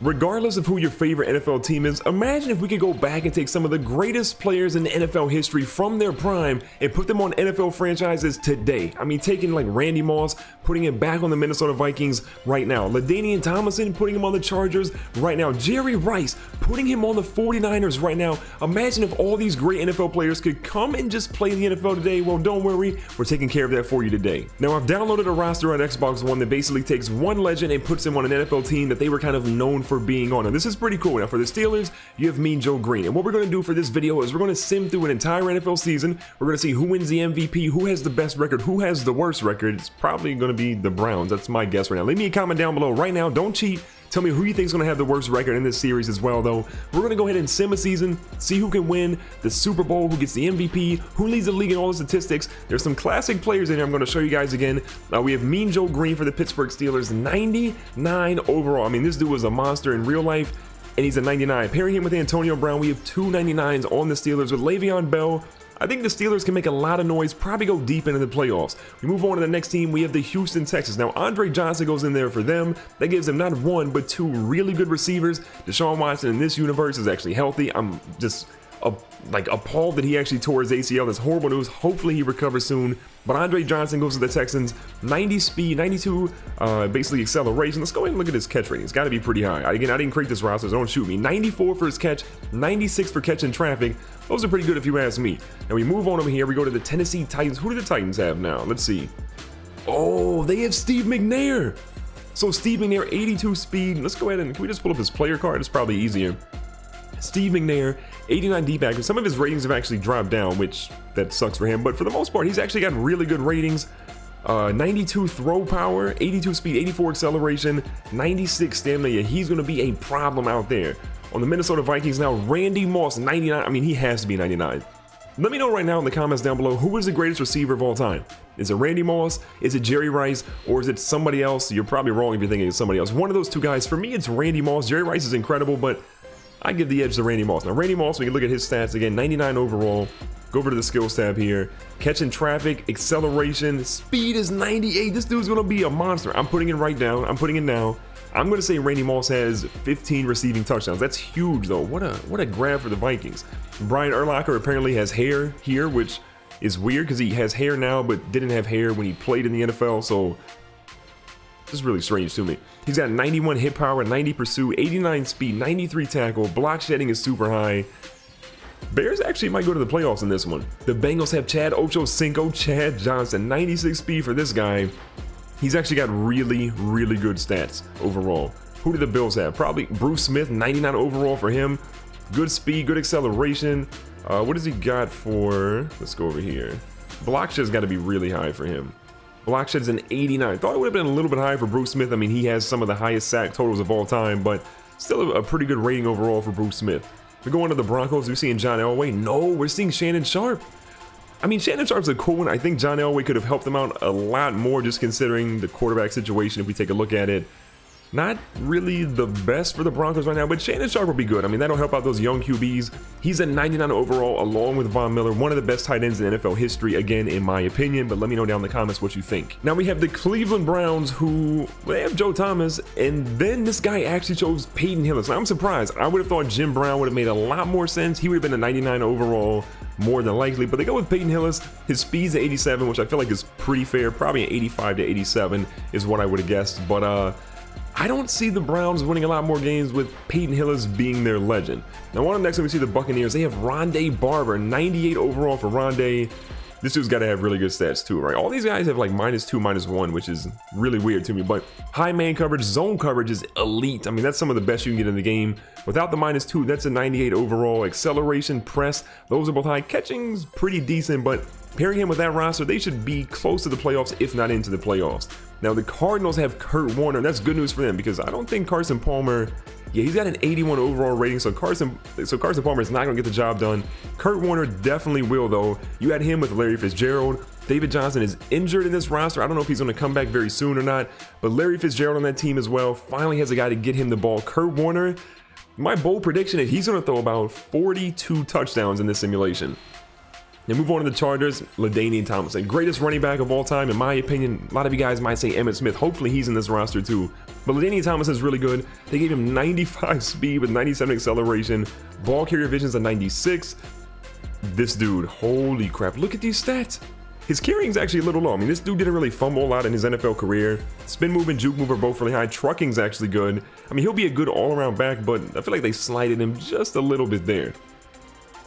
Regardless of who your favorite NFL team is, imagine if we could go back and take some of the greatest players in NFL history from their prime and put them on NFL franchises today. I mean, taking like Randy Moss, putting him back on the Minnesota Vikings right now. LaDainian Tomlinson, putting him on the Chargers right now. Jerry Rice, putting him on the 49ers right now. Imagine if all these great NFL players could come and just play in the NFL today. Well, don't worry, we're taking care of that for you today. Now, I've downloaded a roster on Xbox One that basically takes one legend and puts him on an NFL team that they were kind of known for being on. And this is pretty cool. Now for the Steelers, you have Mean Joe Green. And what we're going to do for this video is we're going to sim through an entire NFL season. We're going to see who wins the MVP, who has the best record, who has the worst record. It's probably going to be the Browns. That's my guess right now. Leave me a comment down below right now. Don't cheat. Tell me who you think is going to have the worst record in this series as well, though. We're going to go ahead and sim a season, see who can win the Super Bowl, who gets the MVP, who leads the league in all the statistics. There's some classic players in here I'm going to show you guys again. We have Mean Joe Green for the Pittsburgh Steelers, 99 overall. I mean, this dude was a monster in real life, and he's a 99. Pairing him with Antonio Brown, we have two 99s on the Steelers with Le'Veon Bell. I think the Steelers can make a lot of noise, probably go deep into the playoffs. We move on to the next team. We have the Houston Texans. Now, Andre Johnson goes in there for them. That gives them not one, but two really good receivers. Deshaun Watson in this universe is actually healthy. I'm just appalled that he actually tore his ACL. That's horrible news. Hopefully he recovers soon. But Andre Johnson goes to the Texans. 90 speed, 92 basically acceleration. Let's go ahead and look at his catch rating. It's got to be pretty high. Again, I didn't create this roster, so don't shoot me. 94 for his catch, 96 for catching traffic. Those are pretty good if you ask me. Now we move on over here. We go to the Tennessee Titans. Who do the Titans have now? Let's see. Oh, they have Steve McNair. So Steve McNair, 82 speed. Let's go ahead and, can we just pull up his player card? It's probably easier. Steve McNair, 89 D-back. Some of his ratings have actually dropped down, which that sucks for him. But for the most part, he's actually got really good ratings. 92 throw power, 82 speed, 84 acceleration, 96 stamina. Yeah, he's going to be a problem out there. On the Minnesota Vikings now, Randy Moss, 99. I mean, he has to be 99. Let me know right now in the comments down below, who is the greatest receiver of all time? Is it Randy Moss? Is it Jerry Rice? Or is it somebody else? You're probably wrong if you're thinking it's somebody else. One of those two guys. For me, it's Randy Moss. Jerry Rice is incredible, but I give the edge to Randy Moss. Now, Randy Moss, we can look at his stats again, 99 overall. Go over to the skills tab here. Catching traffic, acceleration, speed is 98. This dude's gonna be a monster. I'm putting it right down. I'm putting it now. I'm gonna say Randy Moss has 15 receiving touchdowns. That's huge though. What a grab for the Vikings. Brian Urlacher apparently has hair here, which is weird because he has hair now, but didn't have hair when he played in the NFL. So this is really strange to me. He's got 91 hit power, 90 pursuit, 89 speed, 93 tackle. Block shedding is super high. Bears actually might go to the playoffs in this one. The Bengals have Chad Ochocinco, Chad Johnson, 96 speed for this guy. He's actually got really, really good stats overall. Who do the Bills have? Probably Bruce Smith, 99 overall for him. Good speed, good acceleration. What does he got for, let's go over here. Block shed's got to be really high for him. Block shed's an 89. Thought it would have been a little bit higher for Bruce Smith. I mean, he has some of the highest sack totals of all time, but still a pretty good rating overall for Bruce Smith. We go on to the Broncos. We're seeing John Elway. No, we're seeing Shannon Sharp. I mean, Shannon Sharp's a cool one. I think John Elway could have helped them out a lot more just considering the quarterback situation if we take a look at it. Not really the best for the Broncos right now, but Shannon Sharp will be good. I mean, that'll help out those young QBs. He's a 99 overall along with Von Miller, one of the best tight ends in NFL history, again, in my opinion, but let me know down in the comments what you think. Now we have the Cleveland Browns who, they have Joe Thomas, and then this guy actually chose Peyton Hillis. Now I'm surprised. I would have thought Jim Brown would have made a lot more sense. He would have been a 99 overall more than likely, but they go with Peyton Hillis. His speed's at 87, which I feel like is pretty fair. Probably an 85 to 87 is what I would have guessed, but I don't see the Browns winning a lot more games with Peyton Hillis being their legend. Now, on up next, we see the Buccaneers. They have Rondé Barber, 98 overall for Rondé. This dude's got to have really good stats too, right? All these guys have like -2, -1, which is really weird to me. But high man coverage, zone coverage is elite. I mean, that's some of the best you can get in the game. Without the -2, that's a 98 overall. Acceleration, press, those are both high. Catching's pretty decent, but pairing him with that roster, they should be close to the playoffs, if not into the playoffs. Now, the Cardinals have Kurt Warner. That's good news for them because I don't think Carson Palmer, yeah, he's got an 81 overall rating, so Carson Palmer is not going to get the job done. Kurt Warner definitely will, though. You had him with Larry Fitzgerald. David Johnson is injured in this roster. I don't know if he's going to come back very soon or not, but Larry Fitzgerald on that team as well finally has a guy to get him the ball. Kurt Warner, my bold prediction is he's going to throw about 42 touchdowns in this simulation. Now move on to the Chargers, LaDainian Tomlinson, greatest running back of all time, in my opinion. A lot of you guys might say Emmitt Smith. Hopefully he's in this roster too. But LaDainian Tomlinson is really good. They gave him 95 speed with 97 acceleration. Ball carrier vision's a 96. This dude, holy crap, look at these stats. His carrying's actually a little low. I mean, this dude didn't really fumble a lot in his NFL career. Spin move and juke move are both really high. Trucking's actually good. I mean, he'll be a good all-around back, but I feel like they slighted him just a little bit there.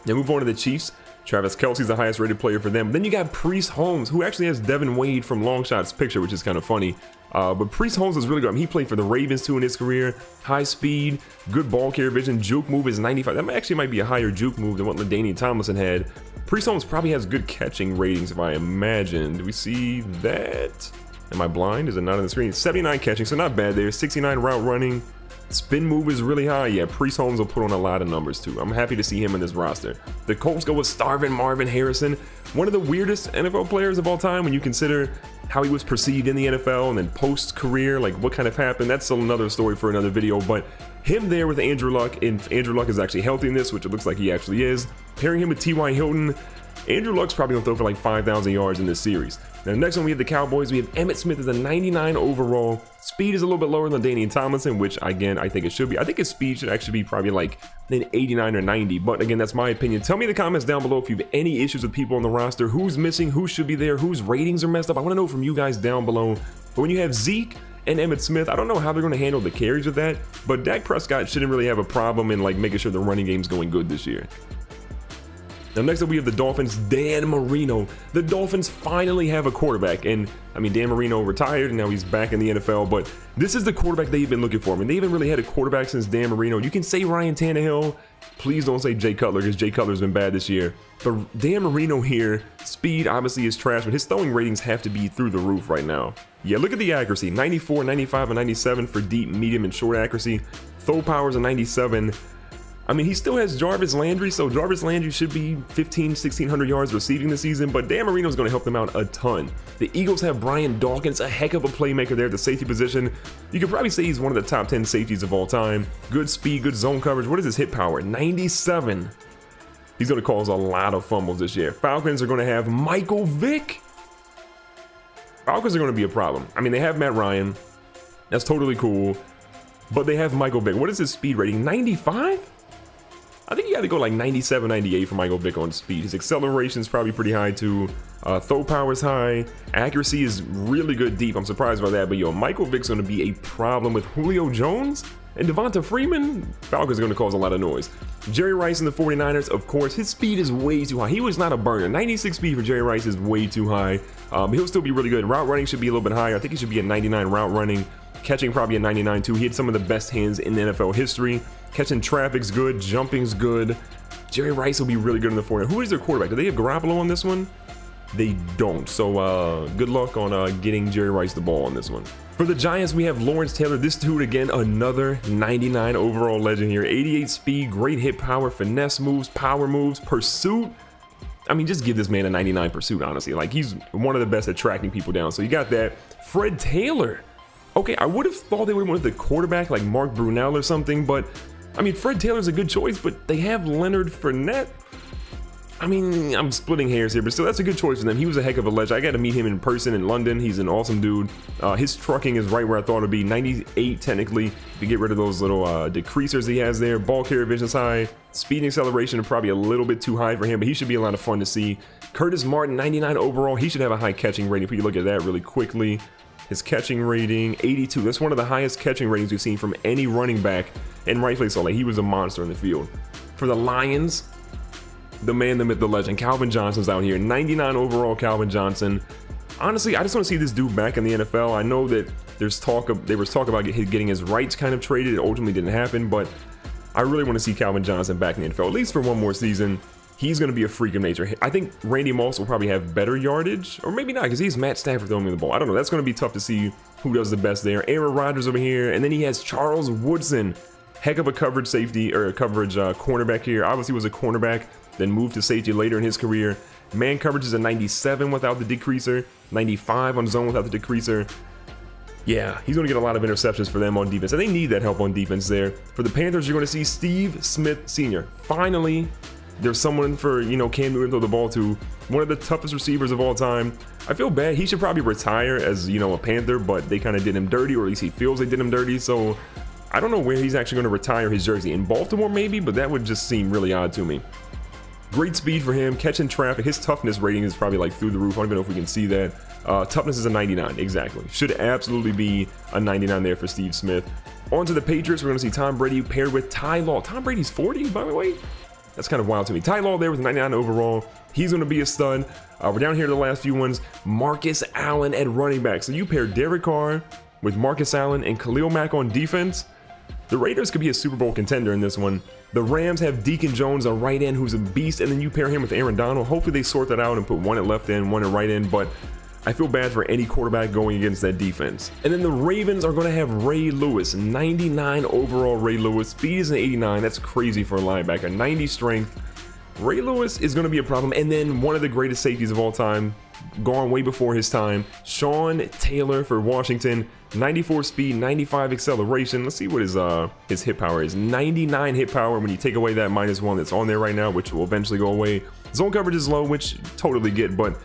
Now move on to the Chiefs. Travis Kelce's the highest rated player for them. Then you got Priest Holmes, who actually has Devin Wade from Longshot's picture, which is kind of funny. But Priest Holmes is really good. I mean, he played for the Ravens too in his career. High speed, good ball carrier vision. Juke move is 95. That actually might be a higher juke move than what LaDainian Tomlinson had. Priest Holmes probably has good catching ratings, if I imagine. Do we see that? Am I blind? Is it not on the screen? 79 catching, so not bad there. 69 route running. Spin move is really high. Yeah, Priest Holmes will put on a lot of numbers too. I'm happy to see him in this roster. The Colts go with Starvin Marvin Harrison, one of the weirdest NFL players of all time when you consider how he was perceived in the NFL and then post-career, like what kind of happened. That's another story for another video, but him there with Andrew Luck, and Andrew Luck is actually healthy in this, which it looks like he actually is. Pairing him with T.Y. Hilton, Andrew Luck's probably gonna throw for like 5,000 yards in this series. Now, next one we have the Cowboys. We have Emmitt Smith as a 99 overall. Speed is a little bit lower than LaDainian Tomlinson, which again, I think it should be. I think his speed should actually be probably like an 89 or 90. But again, that's my opinion. Tell me in the comments down below if you have any issues with people on the roster, who's missing, who should be there, whose ratings are messed up. I want to know from you guys down below. But when you have Zeke and Emmitt Smith, I don't know how they're going to handle the carries with that. But Dak Prescott shouldn't really have a problem in like making sure the running game's going good this year. Now next up we have the Dolphins, Dan Marino. The Dolphins finally have a quarterback, and I mean Dan Marino retired and now he's back in the NFL, but this is the quarterback they've been looking for. I mean, they haven't really had a quarterback since Dan Marino. You can say Ryan Tannehill, please don't say Jay Cutler because Jay Cutler's been bad this year. But Dan Marino here, speed obviously is trash, but his throwing ratings have to be through the roof right now. Yeah, look at the accuracy, 94, 95, and 97 for deep, medium, and short accuracy. Throw power's a 97. I mean, he still has Jarvis Landry, so Jarvis Landry should be 1,600 yards receiving this season, but Dan Marino's going to help them out a ton. The Eagles have Brian Dawkins, a heck of a playmaker there at the safety position. You could probably say he's one of the top 10 safeties of all time. Good speed, good zone coverage. What is his hit power? 97. He's going to cause a lot of fumbles this year. Falcons are going to have Michael Vick. Falcons are going to be a problem. I mean, they have Matt Ryan. That's totally cool. But they have Michael Vick. What is his speed rating? 95? I think you got to go like 97, 98 for Michael Vick on speed. His acceleration is probably pretty high too. Throw power is high. Accuracy is really good deep. I'm surprised by that. But yo, Michael Vick's going to be a problem with Julio Jones and Devonta Freeman. Falcons are going to cause a lot of noise. Jerry Rice in the 49ers, of course, his speed is way too high. He was not a burner. 96 speed for Jerry Rice is way too high. But he'll still be really good. Route running should be a little bit higher. I think he should be a 99 route running. Catching probably a 99 too. He had some of the best hands in the NFL history. Catching traffic's good, jumping's good. Jerry Rice will be really good in the 49ers. Who is their quarterback? Do they have Garoppolo on this one? They don't. So good luck on getting Jerry Rice the ball on this one. For the Giants, we have Lawrence Taylor. This dude, again, another 99 overall legend here. 88 speed, great hit power, finesse moves, power moves, pursuit. I mean, just give this man a 99 pursuit, honestly. Like, he's one of the best at tracking people down. So you got that. Fred Taylor. Okay, I would have thought they would have went with the quarterback like Mark Brunell or something, but I mean, Fred Taylor's a good choice, but they have Leonard Fournette. I mean, I'm splitting hairs here, but still, that's a good choice for them. He was a heck of a legend. I got to meet him in person in London. He's an awesome dude. His trucking is right where I thought it would be. 98 technically, if you get rid of those little decreasers he has there. Ball carrier vision's high. Speed and acceleration are probably a little bit too high for him, but he should be a lot of fun to see. Curtis Martin, 99 overall. He should have a high catching rating. If we look at that really quickly. His catching rating, 82. That's one of the highest catching ratings we've seen from any running back, and rightfully so. Like, he was a monster in the field. For the Lions, the man, the myth, the legend, Calvin Johnson's out here. 99 overall, Calvin Johnson. Honestly, I just want to see this dude back in the NFL. I know that there was talk about getting his rights kind of traded. It ultimately didn't happen, but I really want to see Calvin Johnson back in the NFL, at least for one more season. He's going to be a freak of nature. I think Randy Moss will probably have better yardage, or maybe not, because he's Matt Stafford throwing the ball. I don't know. That's going to be tough to see who does the best there. Aaron Rodgers over here, and then he has Charles Woodson. Heck of a coverage safety, or a coverage cornerback here. Obviously was a cornerback, then moved to safety later in his career. Man coverage is a 97 without the decreaser, 95 on zone without the decreaser. Yeah, he's going to get a lot of interceptions for them on defense, and they need that help on defense there. For the Panthers, you're going to see Steve Smith Sr. Finally, there's someone for, you know, Cam Newton to throw the ball to, one of the toughest receivers of all time. I feel bad. He should probably retire as, you know, a Panther, but they kind of did him dirty, or at least he feels they did him dirty. So I don't know where he's actually going to retire his jersey. In Baltimore, maybe, but that would just seem really odd to me. Great speed for him, catching traffic. His toughness rating is probably like through the roof. I don't even know if we can see that. Toughness is a 99, exactly. Should absolutely be a 99 there for Steve Smith. On to the Patriots, we're going to see Tom Brady paired with Ty Law. Tom Brady's 40, by the way? That's kind of wild to me. Ty Law there with 99 overall. He's going to be a stud. We're down here to the last few ones. Marcus Allen at running back. So you pair Derek Carr with Marcus Allen and Khalil Mack on defense. The Raiders could be a Super Bowl contender in this one. The Rams have Deacon Jones, a right end who's a beast, and then you pair him with Aaron Donald. Hopefully they sort that out and put one at left end, one at right end, but I feel bad for any quarterback going against that defense. And then the Ravens are going to have Ray Lewis, 99 overall Ray Lewis. Speed is an 89. That's crazy for a linebacker. 90 strength. Ray Lewis is going to be a problem. And then one of the greatest safeties of all time, gone way before his time, Sean Taylor for Washington. 94 speed, 95 acceleration. Let's see what his hit power is. 99 hit power when you take away that -1 that's on there right now, which will eventually go away. Zone coverage is low, which totally get, but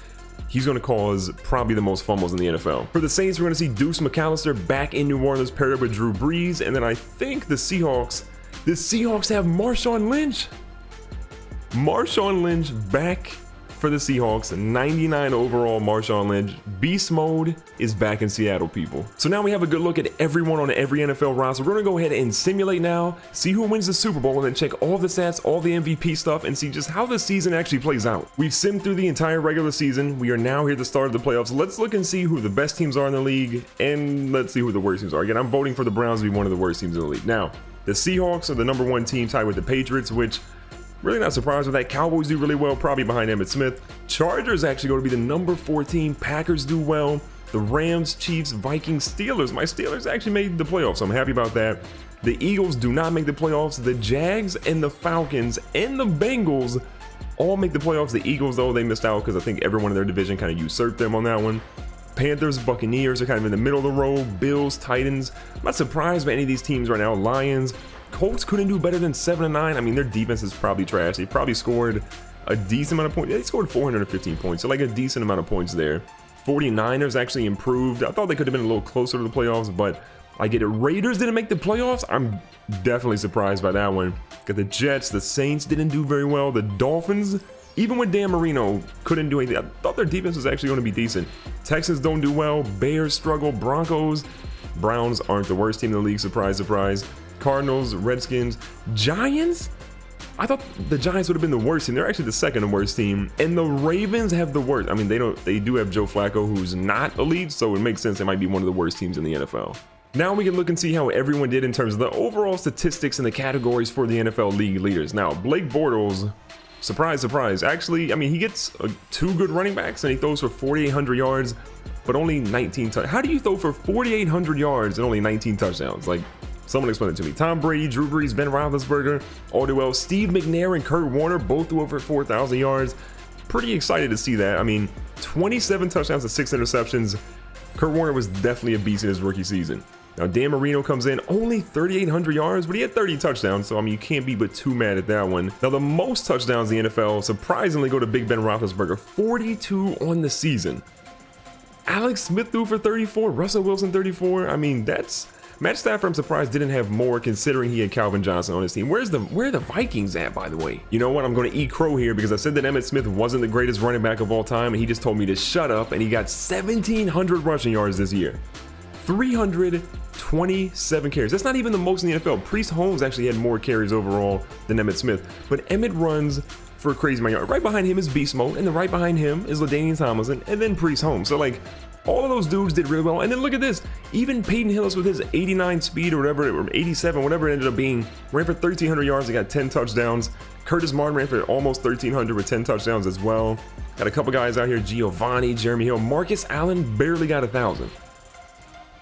he's going to cause probably the most fumbles in the NFL. For the Saints, we're going to see Deuce McAllister back in New Orleans paired up with Drew Brees. And then I think the Seahawks have Marshawn Lynch. Marshawn Lynch back for the Seahawks, 99 overall Marshawn Lynch. Beast mode is back in Seattle, people. So now we have a good look at everyone on every NFL roster. We're gonna go ahead and simulate now, see who wins the Super Bowl, and then check all the stats, all the MVP stuff, and see just how the season actually plays out. We've simmed through the entire regular season. We are now here at the start of the playoffs. Let's look and see who the best teams are in the league, and let's see who the worst teams are. Again, I'm voting for the Browns to be one of the worst teams in the league. Now, the Seahawks are the #1 team, tied with the Patriots, which really not surprised with that. Cowboys do really well, probably behind Emmitt Smith. Chargers actually going to be the #4 team. Packers do well. The Rams, Chiefs, Vikings, Steelers. My Steelers actually made the playoffs, so I'm happy about that. The Eagles do not make the playoffs. The Jags and the Falcons and the Bengals all make the playoffs. The Eagles, though, they missed out because I think everyone in their division kind of usurped them on that one. Panthers, Buccaneers are kind of in the middle of the road. Bills, Titans. I'm not surprised by any of these teams right now. Lions. Colts couldn't do better than 7-9. I mean, their defense is probably trash. They probably scored a decent amount of points. They scored 415 points, so like a decent amount of points there. 49ers actually improved. I thought they could have been a little closer to the playoffs, but I get it. Raiders didn't make the playoffs. I'm definitely surprised by that one. Got the Jets. The Saints didn't do very well. The Dolphins, even with Dan Marino, couldn't do anything. I thought their defense was actually going to be decent. Texans don't do well. Bears struggle. Broncos. Browns aren't the worst team in the league. Surprise, surprise. Cardinals, Redskins, Giants. I thought the Giants would have been the worst team. They're actually the second worst team, and the Ravens have the worst. I mean, they do have Joe Flacco, who's not elite, so it makes sense they might be one of the worst teams in the NFL. Now we can look and see how everyone did in terms of the overall statistics and the categories for the NFL league leaders. Now, Blake Bortles, surprise, surprise. Actually, I mean, he gets 2 good running backs, and he throws for 4,800 yards, but only 19 touchdowns. How do you throw for 4,800 yards and only 19 touchdowns? Like, someone explain it to me. Tom Brady, Drew Brees, Ben Roethlisberger, all do well. Steve McNair and Kurt Warner both threw over 4,000 yards. Pretty excited to see that. I mean, 27 touchdowns and 6 interceptions. Kurt Warner was definitely a beast in his rookie season. Now, Dan Marino comes in, only 3,800 yards, but he had 30 touchdowns, so I mean, you can't be but too mad at that one. Now, the most touchdowns in the NFL surprisingly go to Big Ben Roethlisberger, 42 on the season. Alex Smith threw for 34, Russell Wilson 34. I mean, that's... Matt Stafford, I'm surprised, didn't have more considering he had Calvin Johnson on his team. Where are the Vikings at, by the way? You know what? I'm going to eat crow here because I said that Emmitt Smith wasn't the greatest running back of all time, and he just told me to shut up, and he got 1,700 rushing yards this year. 327 carries. That's not even the most in the NFL. Priest Holmes actually had more carries overall than Emmitt Smith, but Emmitt runs for a crazy amount of yards. Right behind him is Beast Mode, and then right behind him is LaDainian Tomlinson, and then Priest Holmes. So, like, all of those dudes did really well. And then look at this. Even Peyton Hillis with his 89 speed or whatever, or 87, whatever it ended up being, ran for 1,300 yards. He got 10 touchdowns. Curtis Martin ran for almost 1,300 with 10 touchdowns as well. Got a couple guys out here, Giovanni, Jeremy Hill. Marcus Allen barely got 1,000.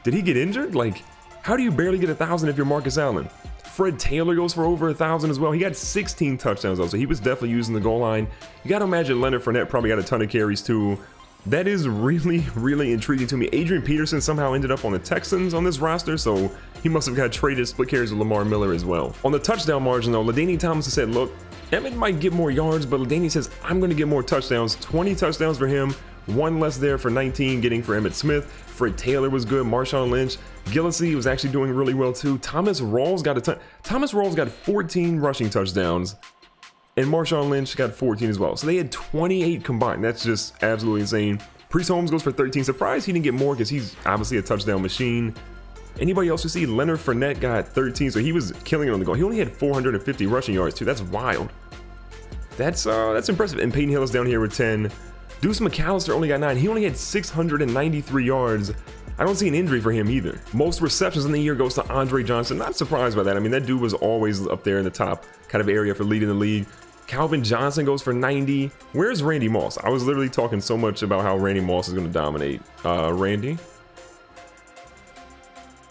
Did he get injured? Like, how do you barely get 1,000 if you're Marcus Allen? Fred Taylor goes for over 1,000 as well. He got 16 touchdowns though, so he was definitely using the goal line. You got to imagine Leonard Fournette probably got a ton of carries too. That is really, really intriguing to me. Adrian Peterson somehow ended up on the Texans on this roster, so he must have got traded split carries with Lamar Miller as well. On the touchdown margin though, LaDainian Tomlinson said, look, Emmett might get more yards, but LaDainian says, I'm going to get more touchdowns. 20 touchdowns for him. One less there for 19, getting for Emmitt Smith. Fred Taylor was good. Marshawn Lynch. Gillislee was actually doing really well too. Thomas Rawls got a ton. Thomas Rawls got 14 rushing touchdowns. And Marshawn Lynch got 14 as well. So they had 28 combined. That's just absolutely insane. Priest Holmes goes for 13. Surprised he didn't get more because he's obviously a touchdown machine. Anybody else you see? Leonard Fournette got 13, so he was killing it on the goal. He only had 450 rushing yards too. That's wild. That's impressive. And Peyton Hill is down here with 10. Deuce McAllister only got 9. He only had 693 yards. I don't see an injury for him either. Most receptions in the year goes to Andre Johnson. Not surprised by that. I mean, that dude was always up there in the top kind of area for leading the league. Calvin Johnson goes for 90. Where's Randy Moss? I was literally talking so much about how Randy Moss is going to dominate. Randy?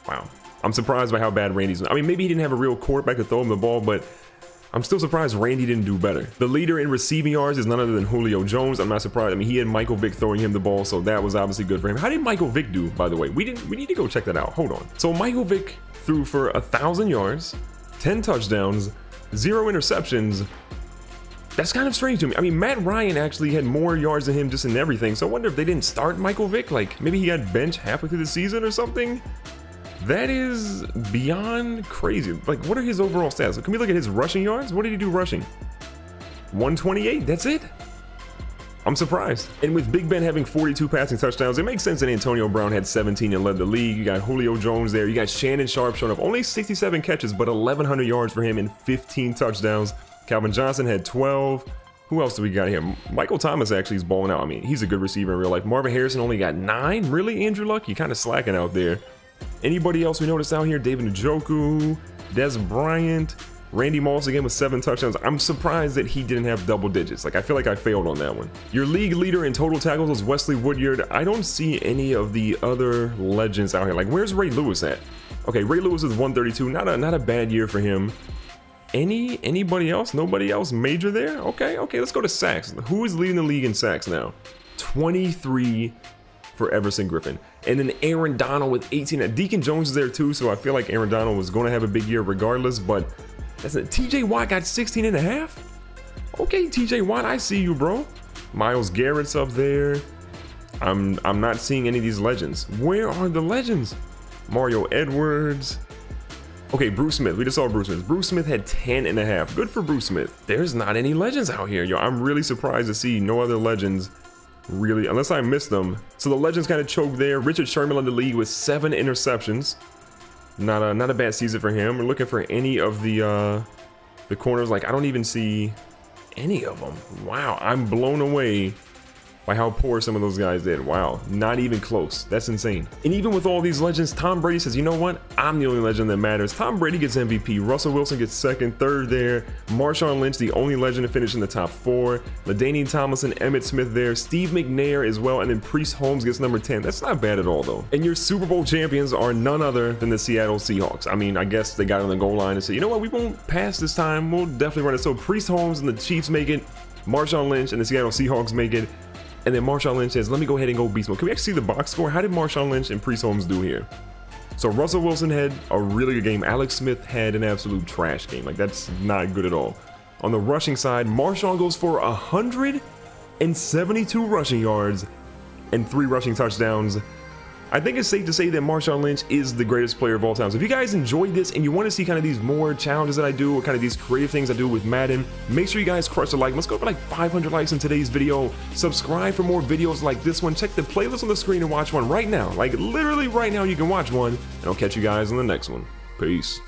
Wow. I'm surprised by how bad Randy's. I mean, maybe he didn't have a real quarterback to throw him the ball, but I'm still surprised Randy didn't do better. The leader in receiving yards is none other than Julio Jones. I'm not surprised. I mean, he had Michael Vick throwing him the ball, so that was obviously good for him. How did Michael Vick do, by the way? We need to go check that out. Hold on. So Michael Vick threw for 1,000 yards, 10 touchdowns, 0 interceptions. That's kind of strange to me. I mean, Matt Ryan actually had more yards than him just in everything. So I wonder if they didn't start Michael Vick. Like, maybe he got benched halfway through the season or something. That is beyond crazy. Like, what are his overall stats? Can we look at his rushing yards? What did he do rushing? 128, that's it? I'm surprised. And with Big Ben having 42 passing touchdowns, it makes sense that Antonio Brown had 17 and led the league. You got Julio Jones there. You got Shannon Sharp showing up. Only 67 catches, but 1,100 yards for him and 15 touchdowns. Calvin Johnson had 12. Who else do we got here? Michael Thomas actually is balling out. I mean, he's a good receiver in real life. Marvin Harrison only got 9. Really, Andrew Luck? You kind of slacking out there. Anybody else we noticed out here? David Njoku, Des Bryant, Randy Moss again with 7 touchdowns. I'm surprised that he didn't have double digits. Like, I feel like I failed on that one. Your league leader in total tackles was Wesley Woodyard. I don't see any of the other legends out here. Like, where's Ray Lewis at? Okay, Ray Lewis is 132. Not a bad year for him. Anybody else? Nobody else major there? Okay, let's go to sacks. Who is leading the league in sacks now? 23 for Everson Griffin. And then Aaron Donald with 18. Deacon Jones is there too, so I feel like Aaron Donald was going to have a big year regardless, but that's it. TJ Watt got 16 and a half. Okay, TJ Watt, I see you, bro. Myles Garrett's up there. I'm not seeing any of these legends. Where are the legends? Mario Edwards. Okay, Bruce Smith. We just saw Bruce Smith. Bruce Smith had 10 and a half. Good for Bruce Smith. There's not any legends out here, yo. I'm really surprised to see no other legends, really, unless I missed them. So the legends kind of choked there. Richard Sherman led the league with 7 interceptions. Not a bad season for him. We're looking for any of the corners. Like, I don't even see any of them. Wow, I'm blown away by how poor some of those guys did. Wow, not even close. That's insane. And even with all these legends, Tom Brady says, you know what? I'm the only legend that matters. Tom Brady gets MVP. Russell Wilson gets second, third there. Marshawn Lynch, the only legend to finish in the top 4. LaDainian Tomlinson, Emmitt Smith there. Steve McNair as well. And then Priest Holmes gets number 10. That's not bad at all, though. And your Super Bowl champions are none other than the Seattle Seahawks. I mean, I guess they got on the goal line and said, you know what? We won't pass this time. We'll definitely run it. So Priest Holmes and the Chiefs make it. Marshawn Lynch and the Seattle Seahawks make it. And then Marshawn Lynch says, let me go ahead and go beast mode. Can we actually see the box score? How did Marshawn Lynch and Priest Holmes do here? So Russell Wilson had a really good game. Alex Smith had an absolute trash game. Like, that's not good at all. On the rushing side, Marshawn goes for 172 rushing yards and 3 rushing touchdowns. I think it's safe to say that Marshawn Lynch is the greatest player of all time. So if you guys enjoyed this and you want to see kind of these more challenges that I do or kind of these creative things I do with Madden, make sure you guys crush the like. Let's go for like 500 likes in today's video. Subscribe for more videos like this one. Check the playlist on the screen and watch one right now. Like, literally right now you can watch one. And I'll catch you guys in the next one. Peace.